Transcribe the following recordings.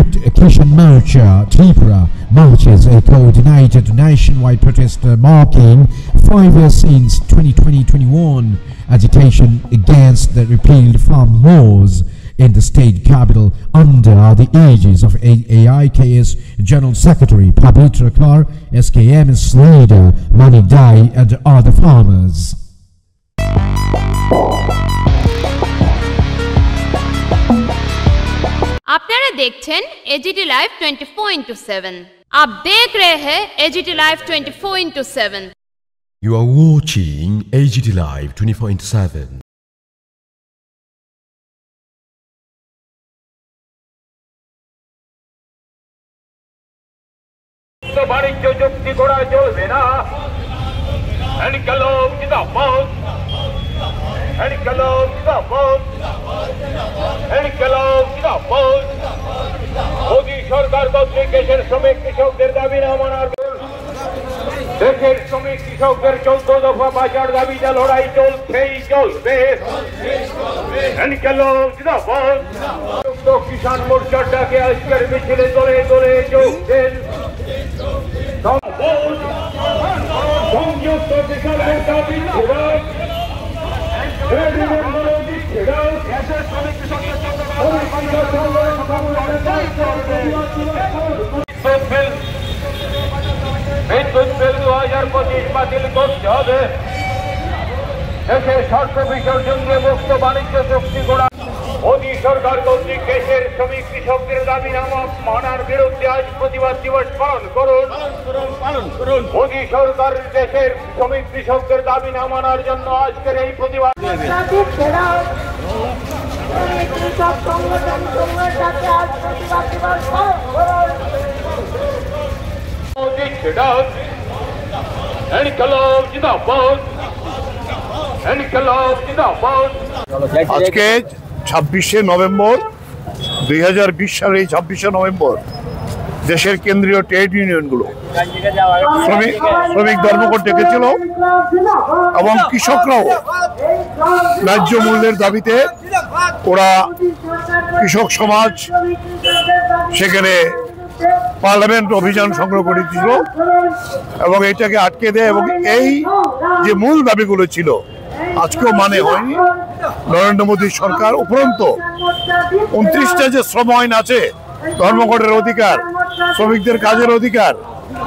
Youth Kishan Morcha Tripura marches a coordinated nationwide protest marking 5 years since 2020-21 agitation against the repealed farm laws in the state capital under the aegis of AIKS General Secretary Pabitra Kar, SKM's leader Manik Dai and other farmers. আপনারা দেখছেন AGT live 24/7 आप देख रहे हैं AGT live 24/7 You are watching AGT Live 24/7. तो वाणिज्य चुक्ति घोड़ा चलবে না এনকালব জিন্দাবাদ এনকালব জিন্দাবাদ এনকালব জিন্দাবাদ মোদি সরকার কর্তৃক দেশের শ্রমিক কৃষকদের দাবি না মানার দেশের শ্রমিক কৃষকদের 14 দফা বাজার দাবিতে লড়াই চলছেই চলবে এনকালব জিন্দাবাদ কিষাণ মোর্চার ডাকে আজকের মিছিলে দলে দলে যোগ দেন সংযুক্ত কিষাণ মোর্চা বিদ্যুৎ বিল 2025 বাতিল করতে হবে দেশের স্বার্থ বিসর্জনকে মুক্ত বাণিজ্য চুক্তি করা মোদী সরকার কর্তৃক দেশের শ্রমিক কৃষকদের দাবি না মানার বিরুদ্ধে আজ প্রতিবাদ দিবস পালন করুন মোদী সরকার দেশের শ্রমিক কৃষকদের দাবি না মানার জন্য আজকের এই প্রতিবাদ আজকে 26শে নভেম্বর 2020 সালের এই 26শে নভেম্বর দেশের কেন্দ্রীয় ট্রেড ইউনিয়নগুলো শ্রমিক ধর্মঘট ডেকেছিল এবং কৃষকরাও ন্যায্য মূল্যের দাবিতে ওরা কৃষক সমাজ সেখানে পার্লামেন্ট অভিযান সংগ্রহ করেছিল এবং এটাকে আটকে দেয় এবং এই যে মূল দাবিগুলো ছিল আজকেও মানে হয়নি। নরেন্দ্র মোদী সরকার উপরন্ত 29টা যে শ্রম আইন আছে, ধর্মঘটের অধিকার, শ্রমিকদের কাজের অধিকার,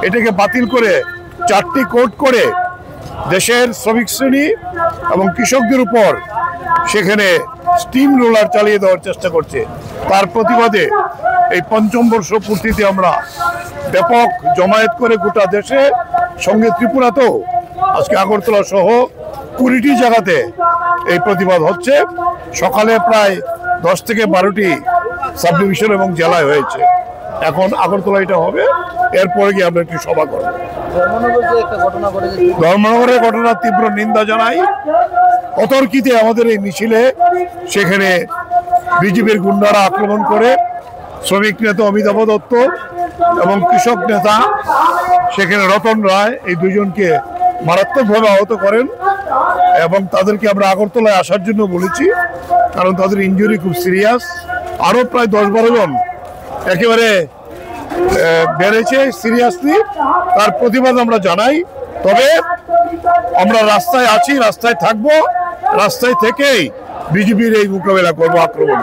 এটাকে বাতিল করে 4টি কোড করে দেশের শ্রমিক শ্রেণী এবং কৃষকদের উপর সেখানে স্টিম রোলার চালিয়ে দেওয়ার চেষ্টা করছে। তার প্রতিবাদে এই 5ম বর্ষ পূর্তিতে আমরা ব্যাপক জমায়েত করে গোটা দেশে, সঙ্গে ত্রিপুরাতেও আজকে আগরতলা সহ 20টি জায়গাতে এই প্রতিবাদ হচ্ছে। সকালে প্রায় 10 থেকে 12টি সাব ডিভিশন এবং জেলায় হয়েছে। এখন আগরতলা এটা হবে, এরপরে গিয়ে আমরা একটি সভা করব। ধর্মনগরের ঘটনার তীব্র নিন্দা জানাই। অতর্কিতে আমাদের এই মিছিলে সেখানে বিজেপির গুন্ডারা আক্রমণ করে শ্রমিক নেতা অমিতাভ দত্ত এবং কৃষক নেতা সেখানে রতন রায় এই দুজনকে মারাত্মকভাবে আহত করেন এবং তাদেরকে আমরা আগরতলায় আসার জন্য বলেছি, কারণ তাদের ইনজুরি খুব সিরিয়াস। আরও প্রায় 10-12 জন একেবারে বেড়েছে সিরিয়াসলি। তার প্রতিবাদ আমরা জানাই। তবে আমরা রাস্তায় আছি, রাস্তায় থাকবো, রাস্তায় থেকেই বিজেপির এই মোকাবেলা করবো আক্রমণ।